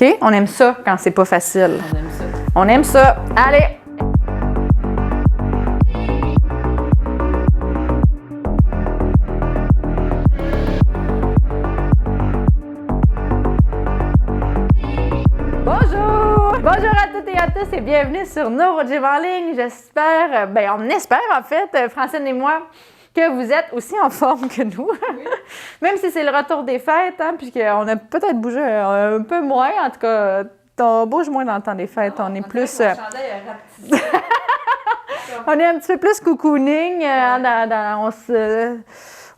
OK? On aime ça quand c'est pas facile. On aime ça. On aime ça. Allez! Bonjour! Bonjour à toutes et à tous et bienvenue sur NeuroGym en ligne. J'espère, on espère en fait, Francine et moi, que vous êtes aussi en forme que nous. Oui. Même si c'est le retour des fêtes, hein, puisqu'on a peut-être bougé un peu moins, en tout cas, on bouge moins dans le temps des fêtes. On est plus... on est un petit peu plus cocooning,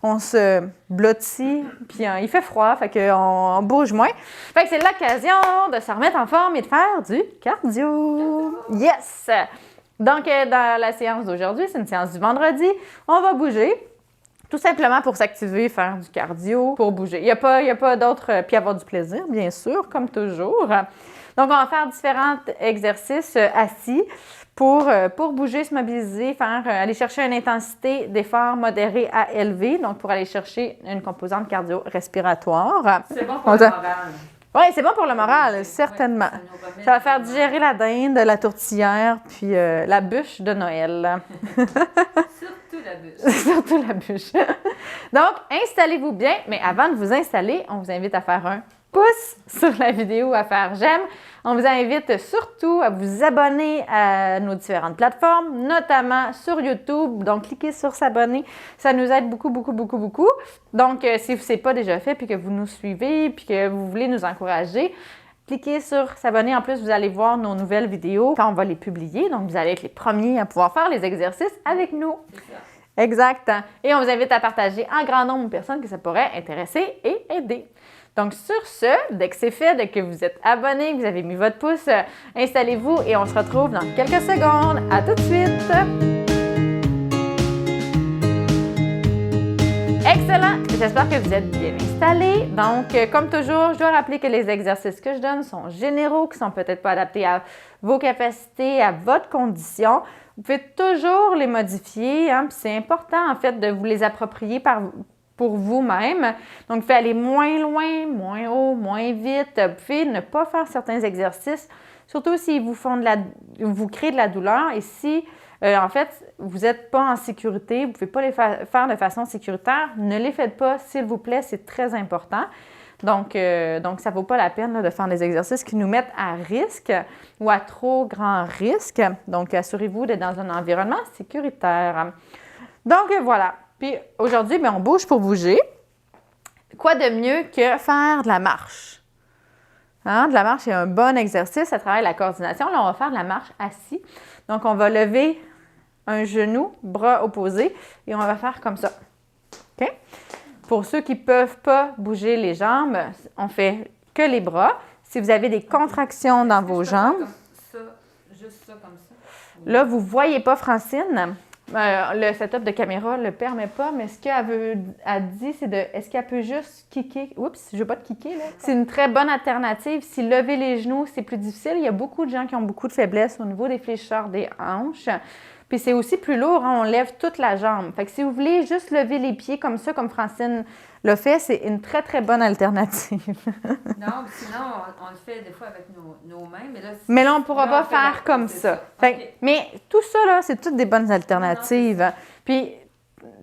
on se blottit, puis il fait froid, fait qu'on bouge moins. Fait que c'est l'occasion de se remettre en forme et de faire du cardio. Yes! Donc, dans la séance d'aujourd'hui, c'est une séance du vendredi, on va bouger, tout simplement pour s'activer, faire du cardio, pour bouger. Il n'y a pas d'autre, puis avoir du plaisir, bien sûr, comme toujours. Donc, on va faire différents exercices assis pour bouger, se mobiliser, aller chercher une intensité d'effort modérée à élevée, donc pour aller chercher une composante cardio-respiratoire. C'est bon pour le moral. Oui, c'est bon pour le moral, certainement. Ça va faire digérer la dinde, la tourtière, puis la bûche de Noël. Surtout la bûche. Surtout la bûche. Donc, installez-vous bien, mais avant de vous installer, on vous invite à faire un pouce sur la vidéo, à faire j'aime. On vous invite surtout à vous abonner à nos différentes plateformes, notamment sur YouTube. Donc, cliquez sur s'abonner. Ça nous aide beaucoup, beaucoup, beaucoup, beaucoup. Donc, si ce n'est pas déjà fait, puis que vous nous suivez, puis que vous voulez nous encourager, cliquez sur s'abonner. En plus, vous allez voir nos nouvelles vidéos quand on va les publier. Donc, vous allez être les premiers à pouvoir faire les exercices avec nous. C'est ça. Exact. Et on vous invite à partager en grand nombre de personnes que ça pourrait intéresser et aider. Donc, sur ce, dès que c'est fait, dès que vous êtes abonné, que vous avez mis votre pouce, installez-vous et on se retrouve dans quelques secondes. À tout de suite! Excellent! J'espère que vous êtes bien installés. Donc, comme toujours, je dois rappeler que les exercices que je donne sont généraux, qui ne sont peut-être pas adaptés à vos capacités, à votre condition. Vous pouvez toujours les modifier, hein, puis c'est important, en fait, de vous les approprier pour vous-même. Donc, vous pouvez aller moins loin, moins haut, moins vite. Vous pouvez ne pas faire certains exercices, surtout s'ils vous créent de la douleur et si, en fait, vous n'êtes pas en sécurité, vous ne pouvez pas les faire de façon sécuritaire, ne les faites pas, s'il vous plaît, c'est très important. Donc ça ne vaut pas la peine là, de faire des exercices qui nous mettent à risque ou à trop grand risque. Donc, assurez-vous d'être dans un environnement sécuritaire. Donc, voilà. Puis aujourd'hui, on bouge pour bouger. Quoi de mieux que faire de la marche? Hein? De la marche, c'est un bon exercice. Ça travaille la coordination. Là, on va faire de la marche assis. Donc, on va lever un genou, bras opposés, et on va faire comme ça. OK? Pour ceux qui ne peuvent pas bouger les jambes, on fait que les bras. Si vous avez des contractions dans vos jambes... Comme ça, juste ça, comme ça. Là, vous ne voyez pas Francine. Le setup de caméra ne le permet pas, mais ce qu'elle dit, c'est est-ce qu'elle peut juste kicker? Oups, je ne veux pas te kicker, là. C'est une très bonne alternative. Si lever les genoux, c'est plus difficile. Il y a beaucoup de gens qui ont beaucoup de faiblesse au niveau des fléchisseurs des hanches. Puis c'est aussi plus lourd, hein, on lève toute la jambe. Fait que si vous voulez juste lever les pieds comme ça, comme Francine l'a fait, c'est une très, très bonne alternative. Non, sinon, on le fait des fois avec nos mains, mais là... Mais là, on ne pourra pas faire comme ça. Fait, okay. Mais tout ça, là, c'est toutes des bonnes alternatives. Non, puis,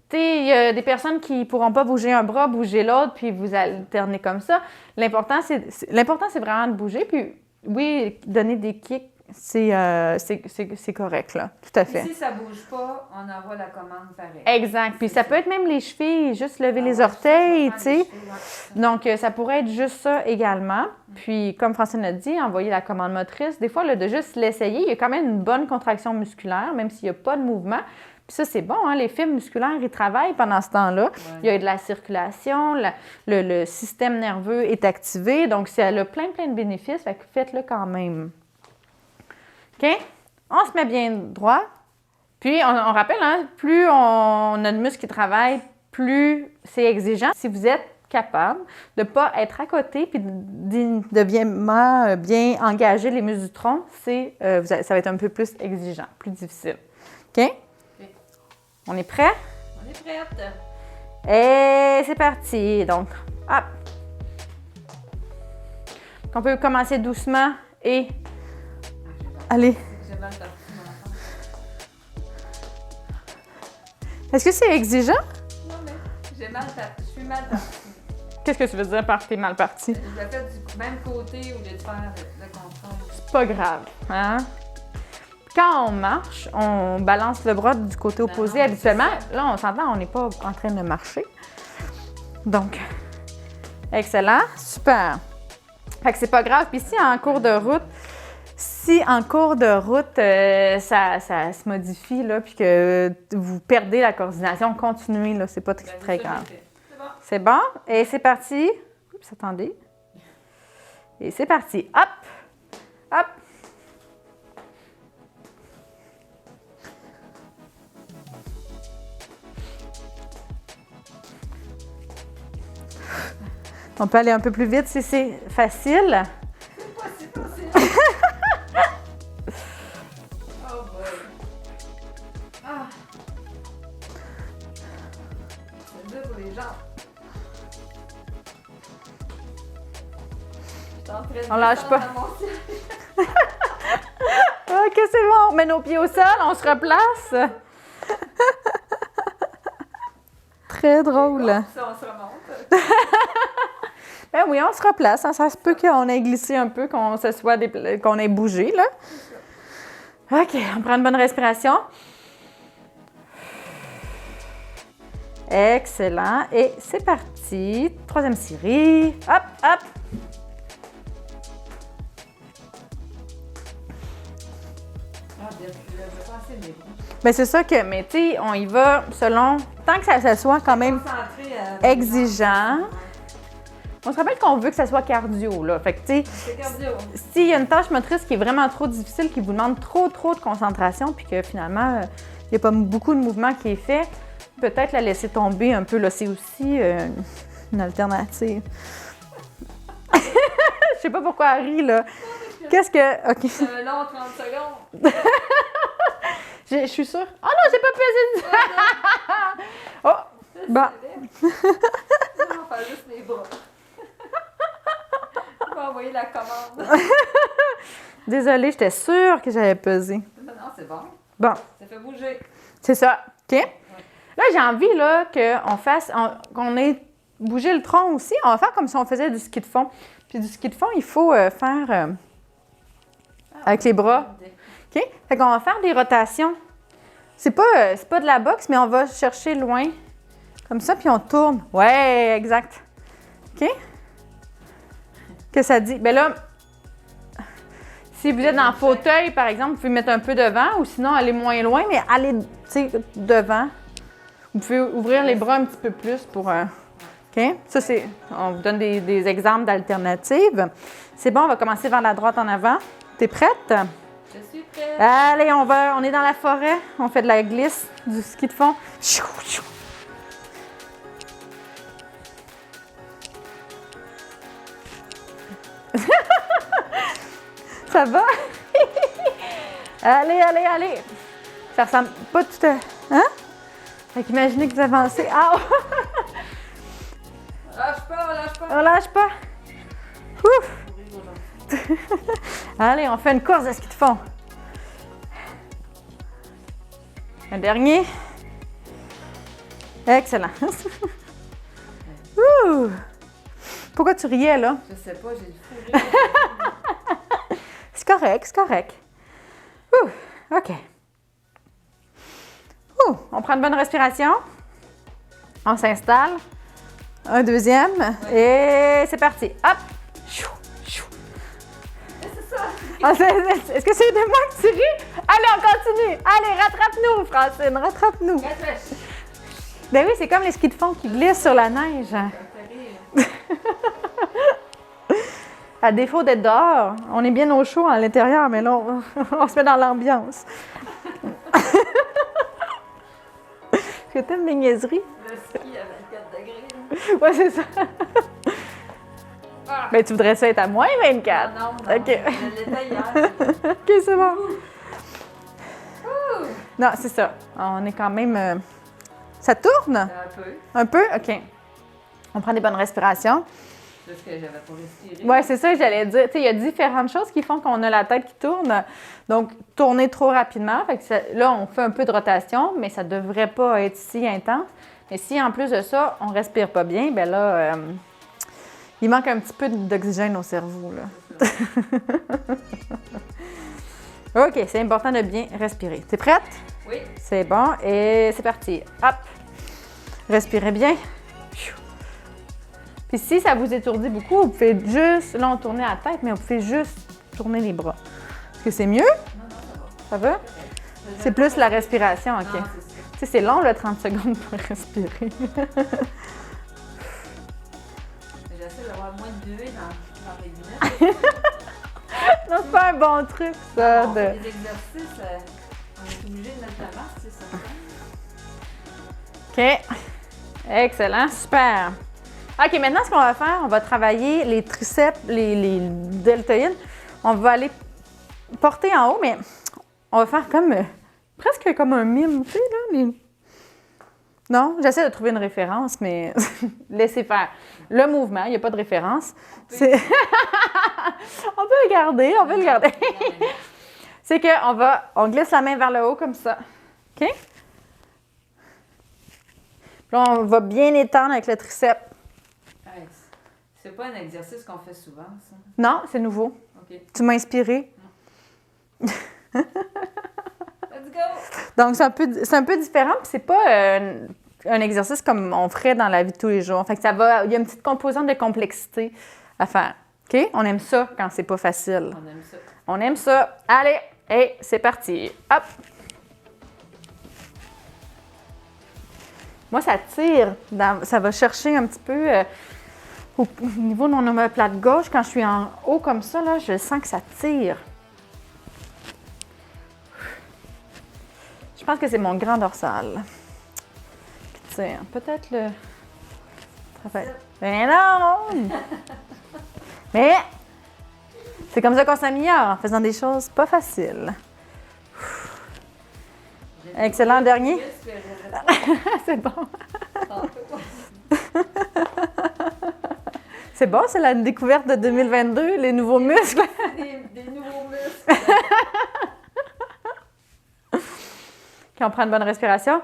tu sais, il y a des personnes qui ne pourront pas bouger un bras, bouger l'autre, puis vous alternez comme ça. L'important, c'est vraiment de bouger. Puis, oui, donner des kicks, c'est correct, là. Tout à fait. Et si ça ne bouge pas, on envoie la commande pareil. Exact. Puis ça peut être même les chevilles, juste lever les orteils, tu sais. Donc, ça pourrait être juste ça également. Puis, comme Francine a dit, envoyer la commande motrice. Des fois, là, de juste l'essayer, il y a quand même une bonne contraction musculaire, même s'il n'y a pas de mouvement. Puis ça, c'est bon, hein? Les fibres musculaires, ils travaillent pendant ce temps-là. Ouais. Il y a de la circulation, le système nerveux est activé. Donc, ça a plein de bénéfices. Fait que faites-le quand même. OK? On se met bien droit. Puis, on rappelle, hein, plus on a de muscles qui travaillent, plus c'est exigeant. Si vous êtes capable de ne pas être à côté puis de bien engager les muscles du tronc, ça va être un peu plus exigeant, plus difficile. OK? Okay. On est prêt? On est prête. Et c'est parti. Donc, hop. On peut commencer doucement et aller. J'ai mal parti, mon enfant. Est-ce que c'est exigeant? Non, mais j'ai mal parti. Je suis mal partie. Qu'est-ce que tu veux dire par t'es mal parti? Je l'ai fait du même côté au lieu de faire le contrôle. C'est pas grave, hein? Quand on marche, on balance le bras du côté opposé non, habituellement. c'est Là, on s'entend, on n'est pas en train de marcher. Donc, excellent, super. Fait que c'est pas grave. Puis si en cours de route, ça se modifie, là, puis que vous perdez la coordination, continuez, là, c'est pas très grave. C'est bon. C'est bon? Et c'est parti. Oups, attendez. Et c'est parti. Hop! Hop! On peut aller un peu plus vite si c'est facile. C'est possible. Oh boy. Ah. C'est dur pour les jambes. Je suis en train de On lâche descendre pas. dans mon ciel. OK, c'est bon. On met nos pieds au sol, on se replace. Très drôle. Ça, on se remonte. Ben oui, on se replace. Hein. Ça se peut qu'on ait glissé un peu, qu'on ait bougé, là. OK, on prend une bonne respiration. Excellent. Et c'est parti. Troisième série. Hop, hop. Ah, bien, je vais passer mes bras. Ben c'est ça que, mais tu sais, on y va selon, tant que ça soit quand même Concentré exigeant. On se rappelle qu'on veut que ça soit cardio, là. Fait que, tu sais, C'est cardio. s'il y a une tâche motrice qui est vraiment trop difficile, qui vous demande trop de concentration, puis que finalement, il n'y a pas beaucoup de mouvement qui est fait, peut-être la laisser tomber un peu, là. C'est aussi une alternative. Je sais pas pourquoi elle rit, là. Qu'est-ce que... OK. Un long 30 secondes. Je suis sûre. Oh non, j'ai pas pesé. Oh, bon. On va faire juste les bras. On va envoyer la commande. Désolée, j'étais sûre que j'avais pesé. Non, c'est bon. Bon, Ça fait bouger. c'est ça. OK? Là, j'ai envie là, qu'on ait bougé le tronc aussi. On va faire comme si on faisait du ski de fond. Puis du ski de fond, il faut faire avec les bras. OK? Fait qu'on va faire des rotations. C'est pas de la boxe, mais on va chercher loin. Comme ça, puis on tourne. Ouais, exact. OK? Que ça dit? Ben là, si vous êtes dans le fauteuil, par exemple, vous pouvez mettre un peu devant ou sinon aller moins loin, mais aller, tu sais, devant. Vous pouvez ouvrir les bras un petit peu plus pour... OK? Ça, c'est... On vous donne des exemples d'alternatives. C'est bon, on va commencer vers la droite en avant. T'es prête? Je suis prête. Allez, on est dans la forêt. On fait de la glisse, du ski de fond. Chou, chou. Ça va? Allez. Ça ressemble pas tout à... Hein? Fait qu'imaginez que vous avancez. Ah! Lâche pas. On lâche pas. Ouf! Allez, on fait une course de ski de fond. Un dernier. Excellent. Ouh! Pourquoi tu riais, là? Je sais pas, j'ai le fou rire. C'est correct. Ouh! OK. Ouh! On prend une bonne respiration. On s'installe. Un deuxième. Et c'est parti. Hop! Chou, chou. C'est ça. Ah, est-ce que c'est de moi que tu ris? Allez, on continue. Allez, rattrape-nous, Francine, rattrape-nous. Cache-cache. Ben oui, c'est comme les skis de fond qui glissent sur la neige. Ça me fait rire. À défaut d'être dehors, on est bien au chaud à l'intérieur, mais là, on se met dans l'ambiance. Est-ce que t'aimes mes niaiseries? Le ski à 24 degrés. Ouais, c'est ça. Ah. Ben, tu voudrais ça être à moins 24? Non. OK. Je l'étais hier. OK, c'est bon. Ouh. Non, c'est ça. On est quand même... Ça tourne? Un peu. Un peu? OK. On prend des bonnes respirations. C'est parce que j'avais pas respiré. Oui, c'est ça que j'allais dire. Tu sais, il y a différentes choses qui font qu'on a la tête qui tourne. Donc, tourner trop rapidement. Fait que là, on fait un peu de rotation, mais ça ne devrait pas être si intense. Mais si, en plus de ça, on ne respire pas bien, bien là, il manque un petit peu d'oxygène au cerveau, là. OK, c'est important de bien respirer. T'es prête? Oui. C'est bon. Et c'est parti. Hop! Respirez bien. Puis si ça vous étourdit beaucoup, vous pouvez juste, là on tournait la tête, mais vous pouvez juste tourner les bras. Est-ce que c'est mieux? Non, ça va. Ça va? C'est plus la respiration, OK. Non, c'est ça. Tu sais, c'est long, là, 30 secondes pour respirer. J'essaie d'avoir moins de buée dans les lunettes. Non, c'est pas un bon truc, ça. On fait des exercices, on est obligé de mettre la masse, c'est ça. OK. Excellent, super. OK, maintenant, ce qu'on va faire, on va travailler les triceps, les deltoïdes. On va aller porter en haut, mais on va faire comme presque comme un mime, tu sais, là. Non, j'essaie de trouver une référence, mais laissez faire. Le mouvement, il n'y a pas de référence. C'est... on peut le garder, on peut le garder. C'est qu'on glisse la main vers le haut comme ça. OK? Puis là, on va bien étendre avec le triceps. Ouais, c'est pas un exercice qu'on fait souvent, ça. Non, c'est nouveau. OK. Tu m'as inspiré. Let's go! Donc, c'est un peu différent, puis c'est pas un exercice comme on ferait dans la vie de tous les jours. Fait que il y a une petite composante de complexité à faire. OK? On aime ça quand c'est pas facile. On aime ça. On aime ça. Allez, et c'est parti. Hop! Moi, ça tire. Ça va chercher un petit peu au niveau de mon omoplate gauche. Quand je suis en haut comme ça, là, je sens que ça tire. Je pense que c'est mon grand dorsal qui tire. Peut-être le... Mais non! Mais c'est comme ça qu'on s'améliore, en faisant des choses pas faciles. Excellent, dernier. C'est bon. C'est bon, c'est la découverte de 2022, les nouveaux muscles. Des nouveaux muscles. Quand on prend une bonne respiration.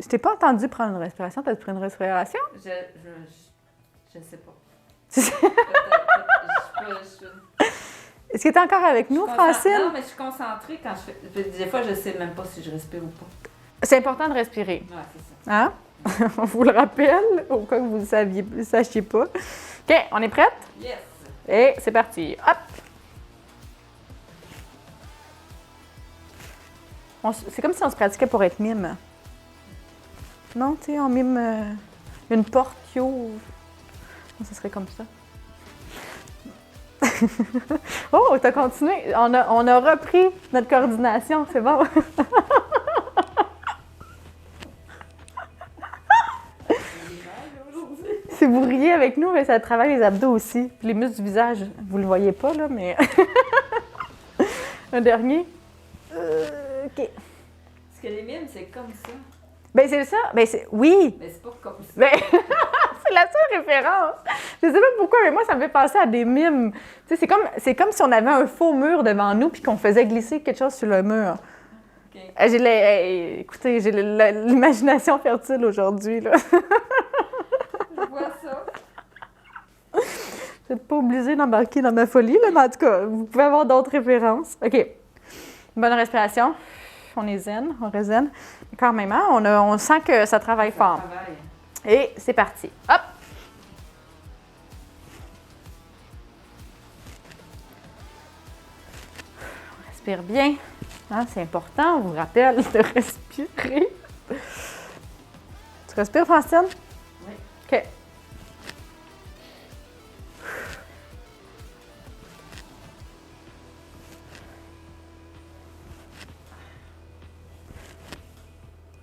Je t'ai pas entendu prendre une respiration. T'as pris une respiration? Je sais pas. Je Est-ce que tu es encore avec nous, Francine? Non, mais je suis concentrée quand je fais... Des fois, je sais même pas si je respire ou pas. C'est important de respirer. Ouais, c'est ça. Hein? On vous le rappelle, au cas où vous ne sachiez pas. OK, on est prête? Yes! Et c'est parti. Hop! C'est comme si on se pratiquait pour être mime. Non, tu sais, on mime une porte qui ouvre. Ça serait comme ça. Oh, t'as continué. On a repris notre coordination, c'est bon. Si vous riez avec nous, mais ça travaille les abdos aussi. Puis les muscles du visage, vous le voyez pas, là, mais... Un dernier. OK. Parce que les mimes, c'est comme ça. Ben c'est ça. Ben oui. Mais c'est pas comme ça. Ben, c'est la seule référence. Je sais pas pourquoi, mais moi, ça me fait penser à des mimes. Tu sais, c'est comme si on avait un faux mur devant nous puis qu'on faisait glisser quelque chose sur le mur. OK. Écoutez, j'ai l'imagination fertile aujourd'hui, là. Je vois ça. Vous n'êtes pas obligé d'embarquer dans ma folie, là, mais en tout cas, vous pouvez avoir d'autres références. OK. Bonne respiration. On est zen, on reste zen. Quand même, hein, on sent que ça travaille fort. Travail. Et c'est parti. Hop! On respire bien. Hein, c'est important, on vous rappelle de respirer. Tu respires, Francine? Oui. OK.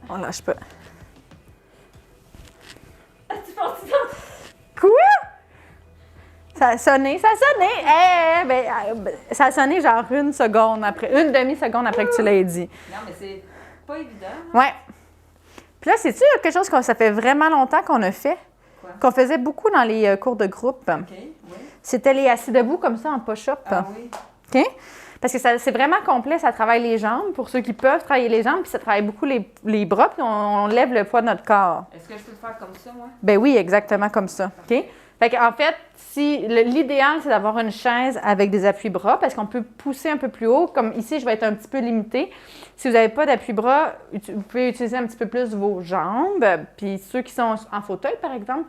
On lâche pas. Tu penses Quoi? Ça a sonné, ça a sonné. Ça a sonné genre une demi-seconde après que tu l'aies dit. Non, mais c'est pas évident. Hein? Ouais. Puis là, c'est-tu quelque chose que ça fait vraiment longtemps qu'on a fait? Quoi? Qu'on faisait beaucoup dans les cours de groupe. OK, oui. C'était les assis debout comme ça en push-up. Ah oui. OK? Parce que c'est vraiment complet, ça travaille les jambes, pour ceux qui peuvent travailler les jambes, puis ça travaille beaucoup les bras, puis on lève le poids de notre corps. Est-ce que je peux le faire comme ça, moi? Ben oui, exactement comme ça. OK? Fait qu'en fait, l'idéal, c'est d'avoir une chaise avec des appuis-bras, parce qu'on peut pousser un peu plus haut. Comme ici, je vais être un petit peu limitée. Si vous n'avez pas d'appui-bras, vous pouvez utiliser un petit peu plus vos jambes. Puis ceux qui sont en fauteuil, par exemple,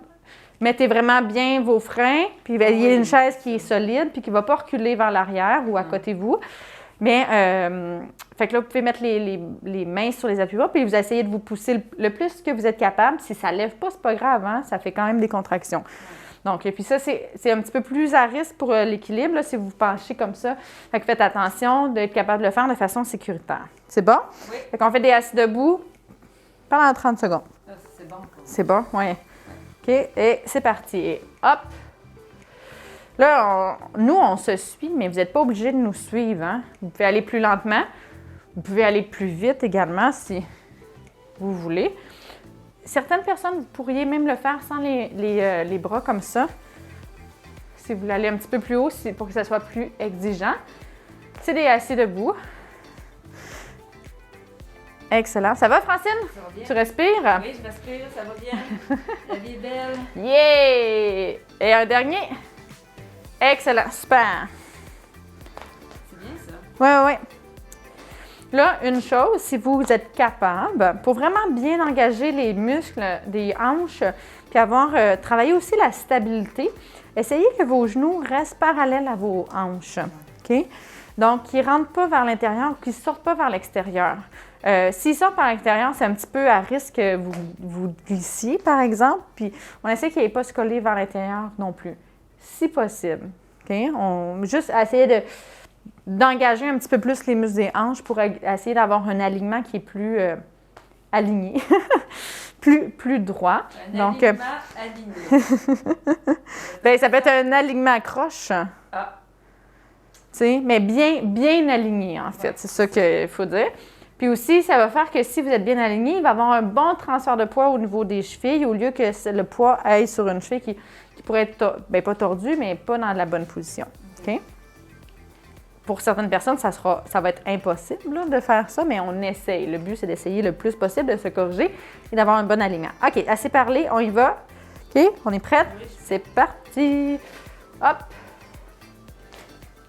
mettez vraiment bien vos freins, puis il y a une chaise qui est solide, puis qui ne va pas reculer vers l'arrière ou à côté de vous. Mais, fait que là, vous pouvez mettre les mains sur les appuis-bras, puis vous essayez de vous pousser le plus que vous êtes capable. Si ça ne lève pas, c'est pas grave, hein? Ça fait quand même des contractions. Donc, et puis ça, c'est un petit peu plus à risque pour l'équilibre, là, si vous vous penchez comme ça. Fait que faites attention d'être capable de le faire de façon sécuritaire. C'est bon? Oui. Fait qu'on fait des assis debout pendant 30 secondes. Ah, c'est bon. C'est bon? Oui. OK, et c'est parti. Et hop! Là, nous, on se suit, mais vous n'êtes pas obligé de nous suivre. Hein? Vous pouvez aller plus lentement. Vous pouvez aller plus vite également si vous voulez. Certaines personnes, vous pourriez même le faire sans les bras comme ça. Si vous voulez aller un petit peu plus haut, pour que ça soit plus exigeant. C'est des assis debout. Excellent. Ça va, Francine? Ça va bien? Tu respires? Oui, je respire, ça va bien. La vie est belle. Yeah! Et un dernier. Excellent. Super. C'est bien ça. Oui, oui. Là, une chose, si vous êtes capable, pour vraiment bien engager les muscles des hanches, puis travailler aussi la stabilité, essayez que vos genoux restent parallèles à vos hanches. OK? Donc, qu'ils ne rentrent pas vers l'intérieur ou qu'ils ne sortent pas vers l'extérieur. S'ils sortent par l'extérieur, c'est un petit peu à risque que vous glissiez, par exemple, puis on essaie qu'ils n'aient pas se coller vers l'intérieur non plus, si possible. OK? Juste essayer d'engager un petit peu plus les muscles des hanches pour essayer d'avoir un alignement qui est plus aligné, plus droit. Un alignement aligné. Bien, ça peut être un alignement croche. Ah. Mais bien aligné, en fait. Ouais. C'est ça qu'il faut dire. Puis aussi, ça va faire que si vous êtes bien aligné, il va y avoir un bon transfert de poids au niveau des chevilles, au lieu que le poids aille sur une cheville qui pourrait être, pas tordue, mais pas dans la bonne position. OK? Pour certaines personnes, ça va être impossible là, de faire ça, mais on essaye. Le but, c'est d'essayer le plus possible de se corriger et d'avoir un bon alignement. OK, assez parlé, on y va. OK, on est prête? C'est parti! Hop!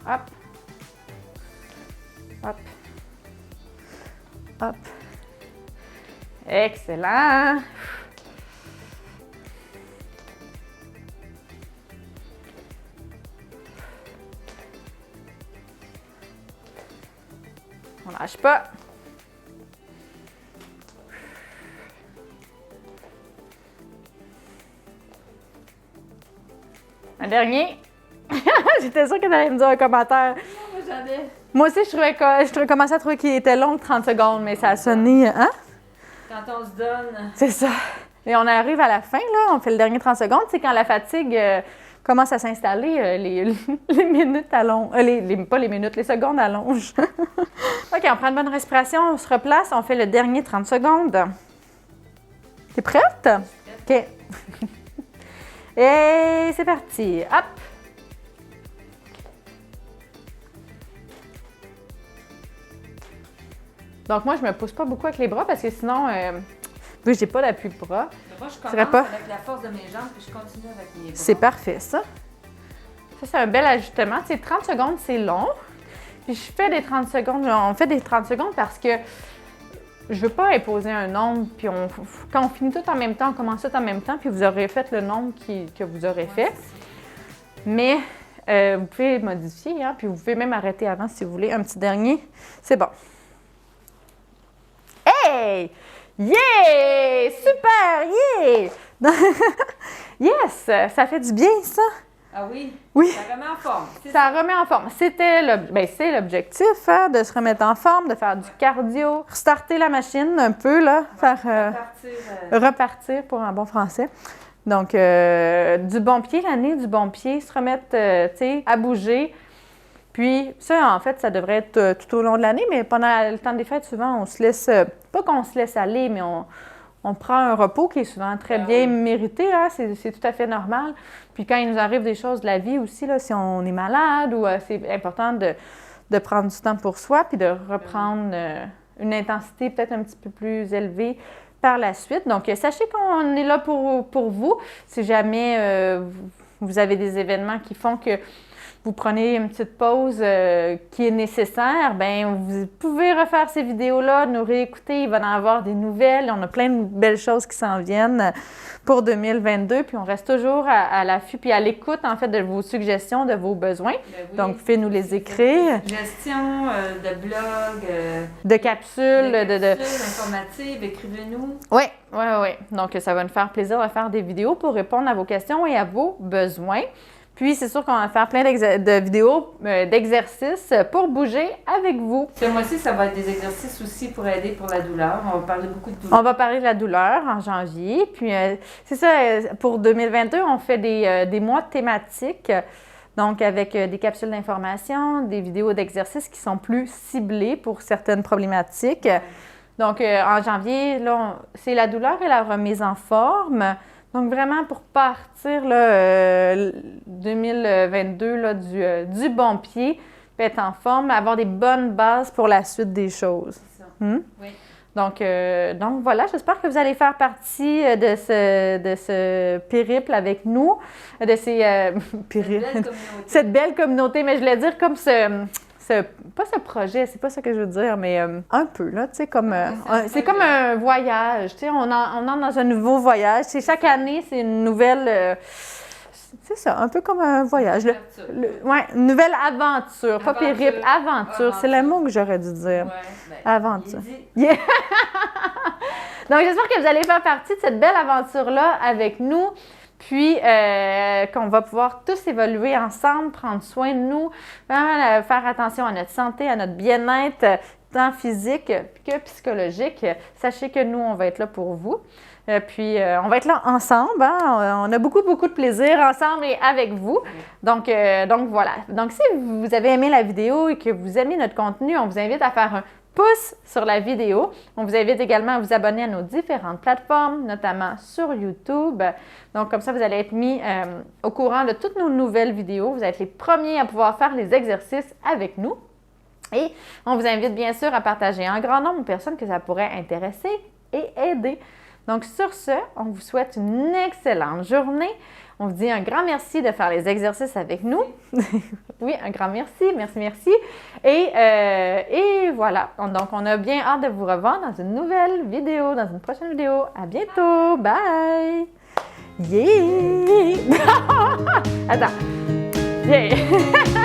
Hop! Hop! Hop! Excellent! On lâche pas. Un dernier. J'étais sûre que tu allais me dire un commentaire. Non, moi j'en ai. Moi aussi, je commençais à trouver qu'il était long, 30 secondes, mais ça a sonné. Hein? Quand on se donne. C'est ça. Et on arrive à la fin, là. On fait le dernier 30 secondes. C'est quand la fatigue commence à s'installer, les minutes allongent. Pas les minutes, les secondes allongent. OK, on prend une bonne respiration, on se replace, on fait le dernier 30 secondes. T'es prête? OK. Et c'est parti. Hop! Donc, moi, je me pousse pas beaucoup avec les bras parce que sinon, vu que j'ai pas d'appui de bras, moi, je commence avec la force de mes jambes puis je continue avec mes bras. C'est parfait, ça. Ça, c'est un bel ajustement. Tu sais, 30 secondes, c'est long. Puis je fais des 30 secondes. On fait des 30 secondes parce que je veux pas imposer un nombre. Puis quand on finit tout en même temps, on commence tout en même temps, puis vous aurez fait le nombre que vous aurez fait. Mais vous pouvez modifier, hein, puis vous pouvez même arrêter avant si vous voulez. Un petit dernier, c'est bon. Hey! Yeah! Super! Yeah! Yes! Ça fait du bien, ça? Ah oui? Oui. Ça remet en forme. Ça remet en forme. C'est l'objectif, hein, de se remettre en forme, de faire du cardio, restarter la machine un peu, là, repartir pour un bon français. Donc, du bon pied, l'année du bon pied, se remettre, tu sais, à bouger. Puis ça, en fait, ça devrait être tout au long de l'année, mais pendant le temps des fêtes, souvent, on se laisse, pas qu'on se laisse aller, mais on prend un repos qui est souvent très bien mérité, hein? C'est tout à fait normal. Puis quand il nous arrive des choses de la vie aussi, là, si on est malade ou c'est important de prendre du temps pour soi puis de reprendre une intensité peut-être un petit peu plus élevée par la suite. Donc, sachez qu'on est là pour vous. Si jamais vous avez des événements qui font que vous prenez une petite pause qui est nécessaire, bien, vous pouvez refaire ces vidéos-là, nous réécouter, il va en avoir des nouvelles. On a plein de belles choses qui s'en viennent pour 2022, puis on reste toujours à l'affût puis à l'écoute, en fait, de vos suggestions, de vos besoins. Ben oui. Donc, vous pouvez nous les écrire. Gestion de blog, de capsules, informatives, écrivez-nous. Oui, oui, oui. Donc, ça va nous faire plaisir de faire des vidéos pour répondre à vos questions et à vos besoins. Puis, c'est sûr qu'on va faire plein de vidéos d'exercices pour bouger avec vous. Ce mois-ci, ça va être des exercices aussi pour aider pour la douleur. On va parler beaucoup de douleur. On va parler de la douleur en janvier. Puis, c'est ça, pour 2022, on fait des mois thématiques. Donc, avec des capsules d'information, des vidéos d'exercices qui sont plus ciblées pour certaines problématiques. Ouais. Donc, en janvier, là, c'est la douleur et la remise en forme. Donc, vraiment, pour partir là, 2022 là, du bon pied, puis être en forme, avoir des bonnes bases pour la suite des choses. C'est ça. Oui. Donc voilà, j'espère que vous allez faire partie de ce périple avec nous, de ces cette belle communauté, mais je voulais dire comme pas ce projet, c'est pas ça que je veux dire, mais un peu, là, tu sais, comme, c'est comme un voyage, tu sais, on entre dans un nouveau voyage. C'est chaque année, c'est une nouvelle, c'est ça, un peu comme un voyage. Oui, une nouvelle aventure, pas périple, aventure, c'est le mot que j'aurais dû dire. Ouais, aventure. Yeah. Donc, j'espère que vous allez faire partie de cette belle aventure-là avec nous. Puis, qu'on va pouvoir tous évoluer ensemble, prendre soin de nous, vraiment faire attention à notre santé, à notre bien-être, tant physique que psychologique. Sachez que nous, on va être là pour vous. Puis, on va être là ensemble. Hein? On a beaucoup, beaucoup de plaisir ensemble et avec vous. Donc voilà. Donc, si vous avez aimé la vidéo et que vous aimez notre contenu, on vous invite à faire un pouce sur la vidéo. On vous invite également à vous abonner à nos différentes plateformes, notamment sur YouTube. Donc, comme ça, vous allez être mis au courant de toutes nos nouvelles vidéos. Vous allez être les premiers à pouvoir faire les exercices avec nous. Et on vous invite bien sûr à partager un grand nombre de personnes que ça pourrait intéresser et aider. Donc, sur ce, on vous souhaite une excellente journée. On vous dit un grand merci de faire les exercices avec nous. Oui, un grand merci, merci. Et voilà. Donc, on a bien hâte de vous revoir dans une nouvelle vidéo, dans une prochaine vidéo. À bientôt. Bye! Yeah! Attends. Yeah!